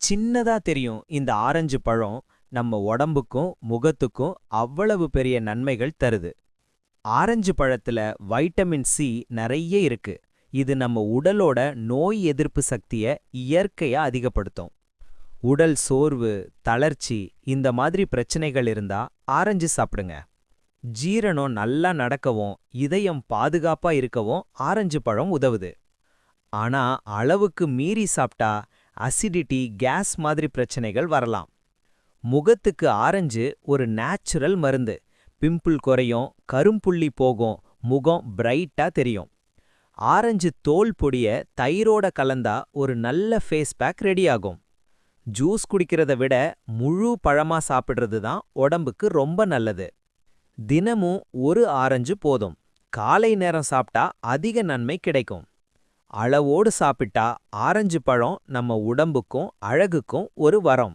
சின்னதா தெரியும் இந்த ஆரஞ்சு பழம் நம்ம உடம்புக்கும் முகத்துக்கும் அவ்வளவு பெரிய நன்மைகள் தருது. ஆரஞ்சு பழத்துல வைட்டமின் சி நிறைய இருக்கு. இது நம்ம உடலோட நோய் எதிர்ப்பு சக்திய இயற்கையா அதிகப்படுத்தும். உடல் சோர்வு, தளர்ச்சி இந்த மாதிரி பிரச்சனைகள் இருந்தா ஆரஞ்சு சாப்பிடுங்க. ஜீரணம் நல்லா நடக்கவும் இதயம் பாதுகாப்பா இருக்கவும் ஆரஞ்சு பழம் உதவுது. ஆனா அளவுக்கு மீறி சாப்பிட்டா அசிடிட்டி, கேஸ் மாதிரி பிரச்சனைகள் வரலாம். முகத்துக்கு ஆரஞ்சு ஒரு நேச்சுரல் மருந்து. பிம்பிள் குறையும், கரும்புள்ளி போகும், முகம் பிரைட்டா தெரியும். ஆரஞ்சு தோல் பொடிய தயிரோட கலந்தா ஒரு நல்ல ஃபேஸ் பேக் ரெடியாகும். ஜூஸ் குடிக்கிறத விட முழு பழமா சாப்பிடுறது தான் உடம்புக்கு ரொம்ப நல்லது. தினமும் ஒரு ஆரஞ்சு போதும். காலை நேரம் சாப்பிட்டா அதிக நன்மை கிடைக்கும். அளவோடு சாப்பிட்டா ஆரஞ்சு பழம் நம்ம உடம்புக்கும் அழகுக்கும் ஒரு வரம்.